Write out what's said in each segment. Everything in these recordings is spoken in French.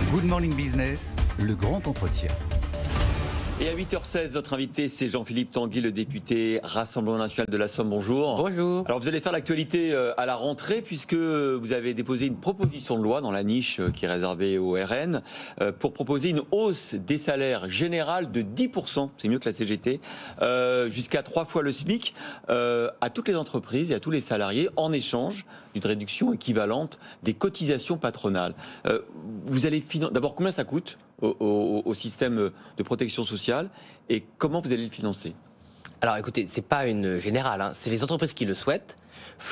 Good Morning Business, le grand entretien. Et à 8h16, notre invité, c'est Jean-Philippe Tanguy, le député Rassemblement National de la Somme. Bonjour. Bonjour. Alors, vous allez faire l'actualité à la rentrée, puisque vous avez déposé une proposition de loi dans la niche qui est réservée au RN, pour proposer une hausse des salaires générales de 10%, c'est mieux que la CGT, jusqu'à 3 fois le SMIC, à toutes les entreprises et à tous les salariés, en échange d'une réduction équivalente des cotisations patronales. Vous allez d'abord, combien ça coûte au système de protection sociale et comment vous allez le financer? Alors écoutez, c'est pas une générale, hein. C'est les entreprises qui le souhaitent,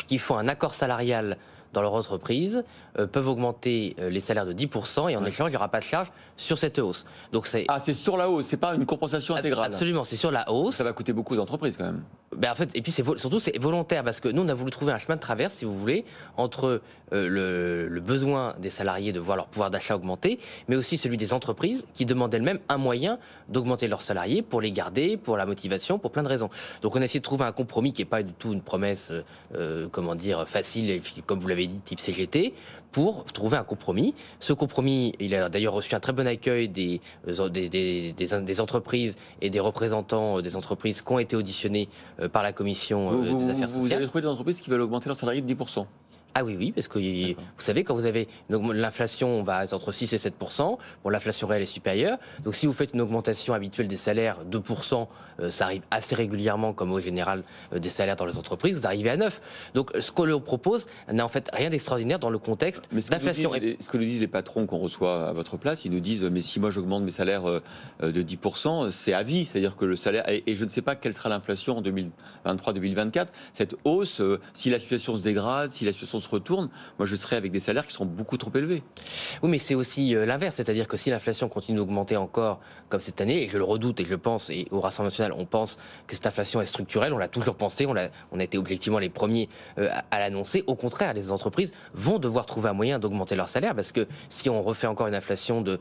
qui font un accord salarial dans leur entreprise, peuvent augmenter les salaires de 10% et en échange, il n'y aura pas de charge sur cette hausse. Donc c'est sur la hausse, c'est pas une compensation intégrale. Absolument, c'est sur la hausse. Ça va coûter beaucoup d'entreprises quand même. Ben en fait, et puis surtout c'est volontaire parce que nous on a voulu trouver un chemin de traverse, si vous voulez, entre le besoin des salariés de voir leur pouvoir d'achat augmenter, mais aussi celui des entreprises qui demandent elles-mêmes un moyen d'augmenter leurs salariés pour les garder, pour la motivation, pour plein de raisons. Donc on a essayé de trouver un compromis qui n'est pas du tout une promesse, facile, comme vous l'avez dit, type CGT, pour trouver un compromis. Ce compromis, il a d'ailleurs reçu un très bon accueil des entreprises et des représentants des entreprises qui ont été auditionnés par la commission des affaires sociales. Vous avez trouvé des entreprises qui veulent augmenter leurs salariés de 10%? Ah oui, parce que vous savez, quand vous avez l'inflation, on va être entre 6 et 7%. Bon, l'inflation réelle est supérieure. Donc si vous faites une augmentation habituelle des salaires, 2%, ça arrive assez régulièrement, comme au général des salaires dans les entreprises, vous arrivez à 9%. Donc ce qu'on leur propose n'a en fait rien d'extraordinaire dans le contexte d'inflation. Ce que nous disent les patrons qu'on reçoit à votre place, ils nous disent, mais si moi j'augmente mes salaires de 10%, c'est à vie. C'est-à-dire que le salaire, et je ne sais pas quelle sera l'inflation en 2023-2024, cette hausse, si la situation se dégrade, si la situation se retourne, moi je serai avec des salaires qui sont beaucoup trop élevés. Oui, mais c'est aussi l'inverse, c'est-à-dire que si l'inflation continue d'augmenter encore comme cette année, et je le redoute et je pense, et au Rassemblement national on pense que cette inflation est structurelle, on l'a toujours pensé, on a été objectivement les premiers à l'annoncer. Au contraire, les entreprises vont devoir trouver un moyen d'augmenter leur salaire parce que si on refait encore une inflation de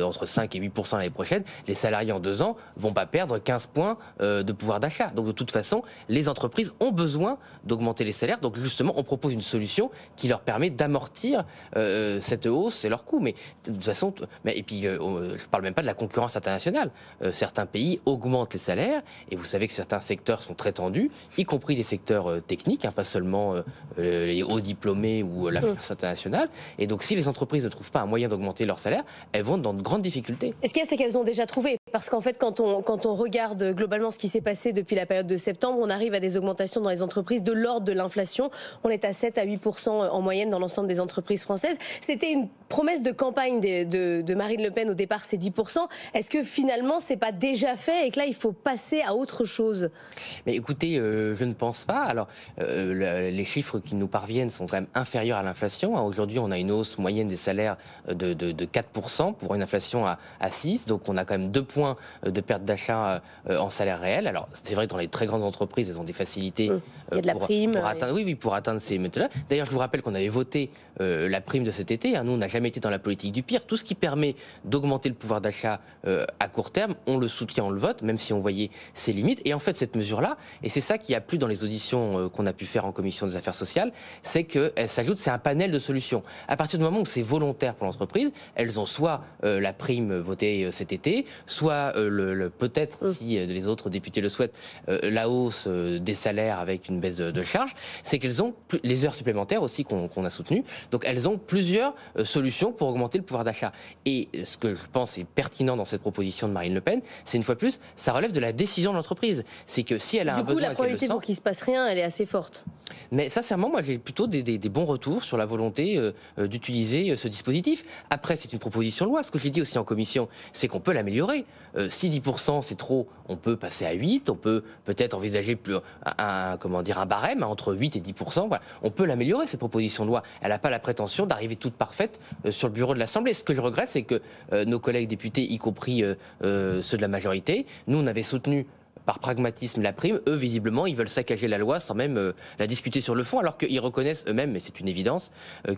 entre 5 et 8% l'année prochaine, les salariés en 2 ans vont pas perdre 15 points de pouvoir d'achat. Donc de toute façon, les entreprises ont besoin d'augmenter les salaires. Donc justement, on propose une solution qui leur permet d'amortir cette hausse et leurs coûts. Mais de toute façon, et puis je parle même pas de la concurrence internationale. Certains pays augmentent les salaires et vous savez que certains secteurs sont très tendus, y compris les secteurs techniques, hein, pas seulement les hauts diplômés ou la finance internationale. Et donc si les entreprises ne trouvent pas un moyen d'augmenter leurs salaires, elles vont dans de grandes difficultés. Et ce qu'il y a, c'est qu'elles ont déjà trouvé. Parce qu'en fait, quand on regarde globalement ce qui s'est passé depuis la période de septembre, on arrive à des augmentations dans les entreprises de l'ordre de l'inflation. On est à 7 à 8% en moyenne dans l'ensemble des entreprises françaises. C'était une promesse de campagne de Marine Le Pen au départ, c'est 10%. Est-ce que finalement, c'est pas déjà fait et que là, il faut passer à autre chose? Mais écoutez, je ne pense pas. Alors, les chiffres qui nous parviennent sont quand même inférieurs à l'inflation. Aujourd'hui, on a une hausse moyenne des salaires de 4% pour une inflation à 6%. Donc, on a quand même 2 points de perte d'achat en salaire réel. Alors, c'est vrai que dans les très grandes entreprises, elles ont des facilités il y a de la prime, pour atteindre ces méthodes-là. D'ailleurs, je vous rappelle qu'on avait voté la prime de cet été. Nous, on n'a jamais été dans la politique du pire. Tout ce qui permet d'augmenter le pouvoir d'achat à court terme, on le soutient, on le vote, même si on voyait ses limites. Et en fait, cette mesure-là, et c'est ça qui a plu dans les auditions qu'on a pu faire en commission des affaires sociales, c'est qu'elle s'ajoute, c'est un panel de solutions. À partir du moment où c'est volontaire pour l'entreprise, elles ont soit la prime votée cet été, soit peut-être, si les autres députés le souhaitent, la hausse des salaires avec une baisse de charges, c'est qu'elles ont les heures supplémentaires aussi qu'on a soutenues. Donc elles ont plusieurs solutions pour augmenter le pouvoir d'achat. Et ce que je pense est pertinent dans cette proposition de Marine Le Pen, c'est une fois de plus, ça relève de la décision de l'entreprise. C'est que si elle a un besoin, la probabilité pour qu'il se passe rien, elle est assez forte. Mais sincèrement, moi j'ai plutôt des bons retours sur la volonté d'utiliser ce dispositif. Après, c'est une proposition de loi. Ce que j'ai dit aussi en commission, c'est qu'on peut l'améliorer. Si 10% c'est trop, on peut passer à 8%, on peut peut-être envisager un barème entre 8 et 10%. Voilà. On peut l'améliorer, cette proposition de loi. Elle n'a pas la prétention d'arriver toute parfaite sur le bureau de l'Assemblée. Ce que je regrette, c'est que nos collègues députés, y compris ceux de la majorité, nous on avait soutenu par pragmatisme la prime. Eux, visiblement, ils veulent saccager la loi sans même la discuter sur le fond, alors qu'ils reconnaissent eux-mêmes, mais c'est une évidence,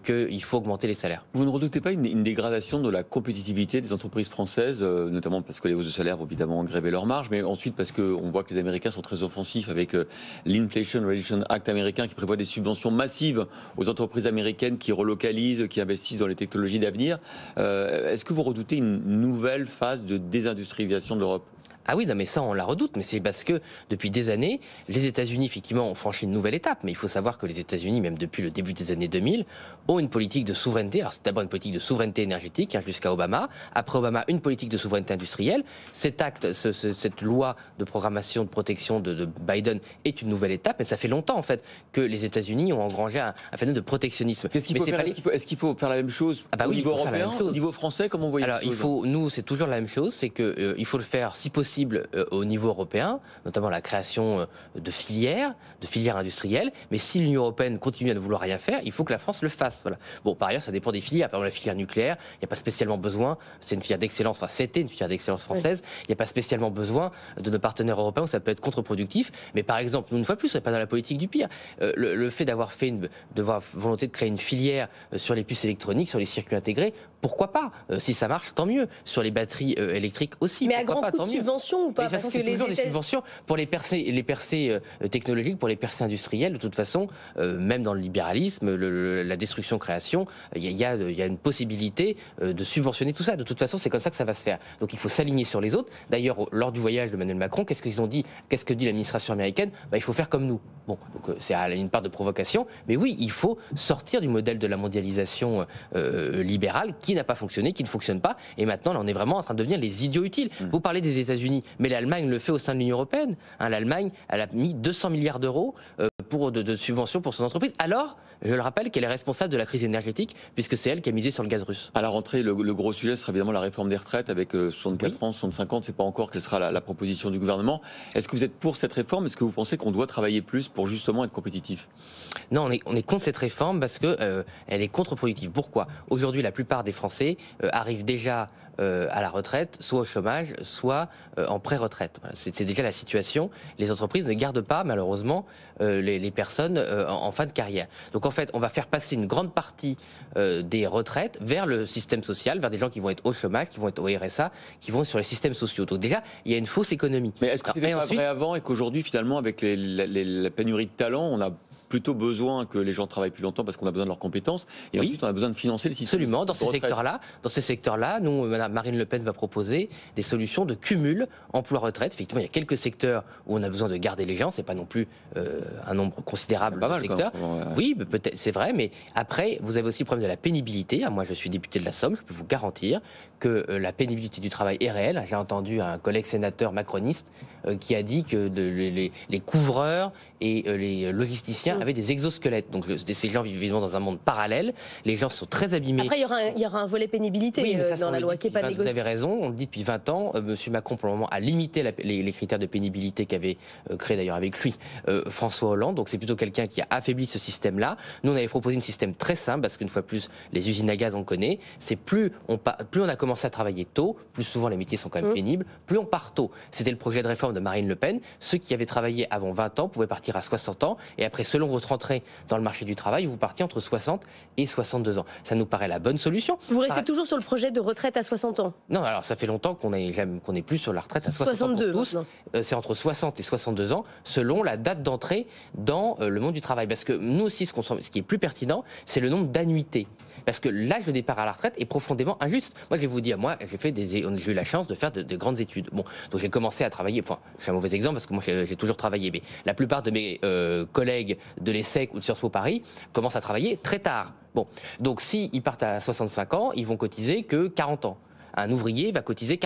qu'il faut augmenter les salaires. Vous ne redoutez pas une dégradation de la compétitivité des entreprises françaises, notamment parce que les hausses de salaire vont évidemment gréver leurs marges, mais ensuite parce qu'on voit que les Américains sont très offensifs avec l'Inflation Reduction Act américain qui prévoit des subventions massives aux entreprises américaines qui relocalisent, qui investissent dans les technologies d'avenir. Est-ce que vous redoutez une nouvelle phase de désindustrialisation de l'Europe ? Ah oui, non mais ça on la redoute, mais c'est parce que depuis des années, les États-Unis effectivement ont franchi une nouvelle étape, mais il faut savoir que les États-Unis, même depuis le début des années 2000, ont une politique de souveraineté. Alors c'est d'abord une politique de souveraineté énergétique, jusqu'à Obama. Après Obama, une politique de souveraineté industrielle. Cet acte, cette loi de programmation de protection de Biden est une nouvelle étape, mais ça fait longtemps en fait que les États-Unis ont engrangé un phénomène de protectionnisme. Qu'est-ce qu'il faut faire ? Est-ce qu'il faut faire la même chose au niveau européen, au niveau français, comment vous voyez Alors les choses ? nous, c'est toujours la même chose, c'est que il faut le faire si possible au niveau européen, notamment la création de filières industrielles. Mais si l'Union européenne continue à ne vouloir rien faire, il faut que la France le fasse. Voilà. Bon, par ailleurs, ça dépend des filières. Par exemple, la filière nucléaire, il n'y a pas spécialement besoin. C'est une filière d'excellence. Enfin, c'était une filière d'excellence française. Il n'y a pas spécialement besoin de nos partenaires européens où ça peut être contre-productif. Mais par exemple, nous, une fois plus, on n'est pas dans la politique du pire. Le fait d'avoir volonté de créer une filière sur les puces électroniques, sur les circuits intégrés, pourquoi pas ? Si ça marche, tant mieux. Sur les batteries électriques aussi. Mais à grand coup de subvention ou pas ? Parce que c'est toujours des subventions pour les percées technologiques, pour les percées industrielles. De toute façon, même dans le libéralisme, la destruction-création, il y a une possibilité de subventionner tout ça. De toute façon, c'est comme ça que ça va se faire. Donc il faut s'aligner sur les autres. D'ailleurs, lors du voyage de Emmanuel Macron, qu'est-ce qu'ils ont dit ? Qu'est-ce que dit l'administration américaine ? Il faut faire comme nous. Bon, donc c'est à une part de provocation, mais oui, il faut sortir du modèle de la mondialisation libérale qui n'a pas fonctionné, qui ne fonctionne pas. Et maintenant, là, on est vraiment en train de devenir les idiots utiles. Vous parlez des États-Unis, mais l'Allemagne le fait au sein de l'Union européenne. L'Allemagne, elle a mis 200 milliards d'euros de subventions pour son entreprise. Alors, je le rappelle, qu'elle est responsable de la crise énergétique, puisque c'est elle qui a misé sur le gaz russe. À la rentrée, le gros sujet sera évidemment la réforme des retraites avec 64 ans, 65 ans. On ne sait pas encore quelle sera la proposition du gouvernement. Est-ce que vous êtes pour cette réforme ? Est-ce que vous pensez qu'on doit travailler plus pour justement être compétitif ? Non, on est contre cette réforme parce que elle est contre-productive. Pourquoi ? Aujourd'hui, la plupart des Français arrivent déjà à la retraite, soit au chômage, soit en pré-retraite. Voilà, c'est déjà la situation. Les entreprises ne gardent pas, malheureusement, les personnes en fin de carrière. Donc en fait, on va faire passer une grande partie des retraites vers le système social, vers des gens qui vont être au chômage, qui vont être au RSA, qui vont être sur les systèmes sociaux. Donc déjà, il y a une fausse économie. Mais est-ce que c'était pas vrai avant et qu'aujourd'hui, finalement, avec la pénurie de talents, on a plutôt besoin que les gens travaillent plus longtemps parce qu'on a besoin de leurs compétences et ensuite on a besoin de financer le système. Absolument, dans ces secteurs-là, nous, Mme Marine Le Pen va proposer des solutions de cumul emploi-retraite. Effectivement, il y a quelques secteurs où on a besoin de garder les gens, c'est pas non plus un nombre considérable de secteurs. Oui, peut-être, c'est vrai, mais après, vous avez aussi le problème de la pénibilité. Moi, je suis député de la Somme, je peux vous garantir que la pénibilité du travail est réelle. J'ai entendu un collègue sénateur macroniste qui a dit que les couvreurs et les logisticiens avaient des exosquelettes. Donc ces gens vivent évidemment dans un monde parallèle. Les gens sont très abîmés. Après, il y aura un volet pénibilité dans la loi qui n'est pas négocié. Vous avez raison, on le dit depuis 20 ans. Monsieur Macron, pour le moment, a limité les critères de pénibilité qu'avait créé d'ailleurs avec lui François Hollande. Donc c'est plutôt quelqu'un qui a affaibli ce système-là. Nous, on avait proposé un système très simple, parce qu'une fois plus, les usines à gaz, on connaît. C'est plus on a commencé à travailler tôt, plus souvent les métiers sont quand même pénibles, plus on part tôt. C'était le projet de réforme de Marine Le Pen. Ceux qui avaient travaillé avant 20 ans pouvaient partir à 60 ans. Et après, selon votre entrée dans le marché du travail, vous partiez entre 60 et 62 ans. Ça nous paraît la bonne solution. Vous restez toujours sur le projet de retraite à 60 ans ? Non, alors ça fait longtemps qu'on n'est plus sur la retraite à 62 ans pour tous. C'est entre 60 et 62 ans, selon la date d'entrée dans le monde du travail. Parce que nous aussi, ce qui est plus pertinent, c'est le nombre d'annuités. Parce que l'âge de départ à la retraite est profondément injuste. Moi, je vais vous dire, j'ai eu la chance de faire de grandes études. Bon, donc j'ai commencé à travailler, enfin, c'est un mauvais exemple parce que moi j'ai toujours travaillé, mais la plupart de mes collègues de l'ESSEC ou de Sciences Po Paris commencent à travailler très tard. Bon, donc s'ils partent à 65 ans, ils vont cotiser que 40 ans. Un ouvrier va cotiser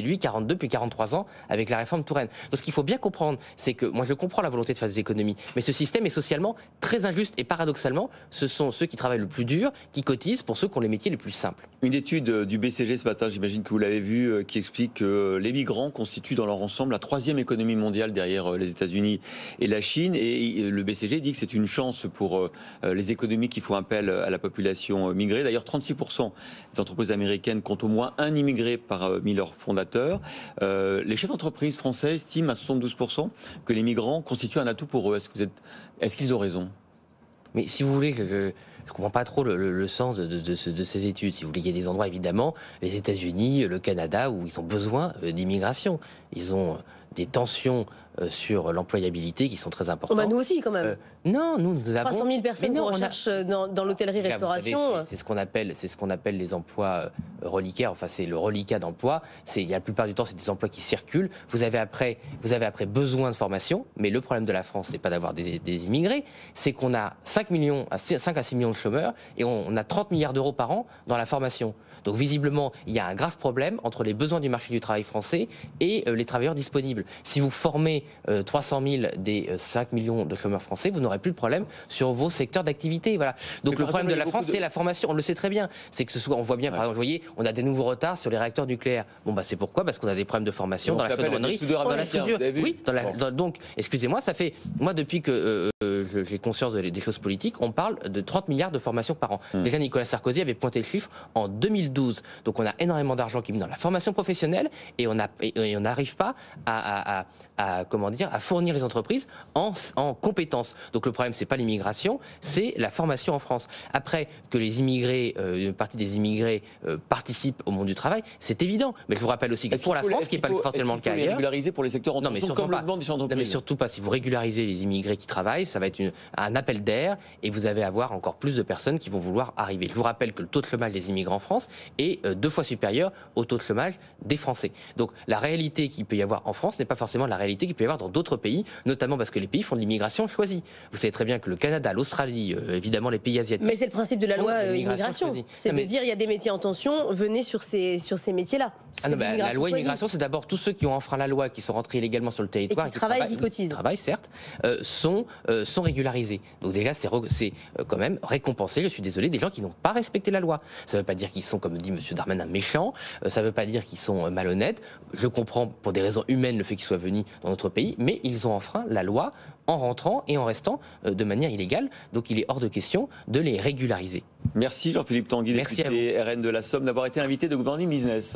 lui 42 puis 43 ans avec la réforme Touraine. Donc ce qu'il faut bien comprendre, c'est que moi je comprends la volonté de faire des économies, mais ce système est socialement très injuste et paradoxalement, ce sont ceux qui travaillent le plus dur qui cotisent pour ceux qui ont les métiers les plus simples. Une étude du BCG ce matin, j'imagine que vous l'avez vue, qui explique que les migrants constituent dans leur ensemble la troisième économie mondiale derrière les États-Unis et la Chine. Et le BCG dit que c'est une chance pour les économies qui font appel à la population migrée. D'ailleurs, 36% des entreprises américaines comptent au moins moins un immigré par 1000 fondateurs. Les chefs d'entreprise français estiment à 72% que les migrants constituent un atout pour eux. Est-ce qu'ils ont raison? Mais si vous voulez, je ne comprends pas trop le sens de ces études. Si vous voulez, il y a des endroits, évidemment, les États-Unis, le Canada, où ils ont besoin d'immigration. Ils ont des tensions sur l'employabilité qui sont très importantes. Nous aussi, quand même. Non, nous avons 300 000 personnes qu'on recherche dans l'hôtellerie-restauration. C'est ce qu'on appelle les emplois reliquaires. Enfin, c'est le reliquat d'emploi. La plupart du temps, c'est des emplois qui circulent. Vous avez après besoin de formation. Mais le problème de la France, c'est pas d'avoir des immigrés, c'est qu'on a 5 à 6 millions de chômeurs et on a 30 milliards d'euros par an dans la formation. Donc visiblement, il y a un grave problème entre les besoins du marché du travail français et les travailleurs disponibles. Si vous formez 300 000 des 5 millions de chômeurs français, vous n'aurez plus de problème sur vos secteurs d'activité. Voilà. Donc le problème de la France, c'est la formation. On le sait très bien. C'est que on voit bien, par exemple, vous voyez, on a des nouveaux retards sur les réacteurs nucléaires. Bon, bah c'est pourquoi? Parce qu'on a des problèmes de formation dans la chaudronnerie, dans la soudure. Oui, donc, excusez-moi, ça fait, moi, depuis que j'ai conscience des choses politiques, on parle de 30 milliards de formations par an. Déjà, Nicolas Sarkozy avait pointé le chiffre en 2012. Donc on a énormément d'argent qui est mis dans la formation professionnelle et on n'arrive pas à fournir les entreprises en compétences. Donc le problème, c'est pas l'immigration, c'est la formation en France. Après, que les immigrés, une partie des immigrés participent au monde du travail, c'est évident. Mais je vous rappelle aussi que pour la France, ce qui n'est pas forcément le cas ailleurs. Régulariser pour les secteurs en tension, comme le demande des entreprises. Non, mais surtout pas. Si vous régularisez les immigrés qui travaillent, ça va être un appel d'air et vous allez avoir encore plus de personnes qui vont vouloir arriver. Je vous rappelle que le taux de chômage des immigrés en France est 2 fois supérieur au taux de chômage des Français. Donc la réalité qu'il peut y avoir en France n'est pas forcément la réalité qu'il peut y avoir dans d'autres pays, notamment parce que les pays font de l'immigration choisie. Vous savez très bien que le Canada, l'Australie, évidemment les pays asiatiques. Mais c'est le principe de la loi immigration. C'est de dire il y a des métiers en tension, venez sur ces métiers-là. La loi immigration, c'est d'abord tous ceux qui ont enfreint la loi, qui sont rentrés illégalement sur le territoire, et qui travaillent, qui cotisent. Travaillent, certes, sont régularisés. Donc déjà, c'est quand même récompensé, je suis désolé, des gens qui n'ont pas respecté la loi. Ça ne veut pas dire qu'ils sont, comme dit M. Darmanin, méchants, ça ne veut pas dire qu'ils sont malhonnêtes. Je comprends pour des raisons humaines le fait qu'ils soient venus dans notre pays, mais ils ont enfreint la loi en rentrant et en restant de manière illégale. Donc il est hors de question de les régulariser. Merci Jean-Philippe Tanguy, député RN de la Somme, d'avoir été invité de Good Morning Business.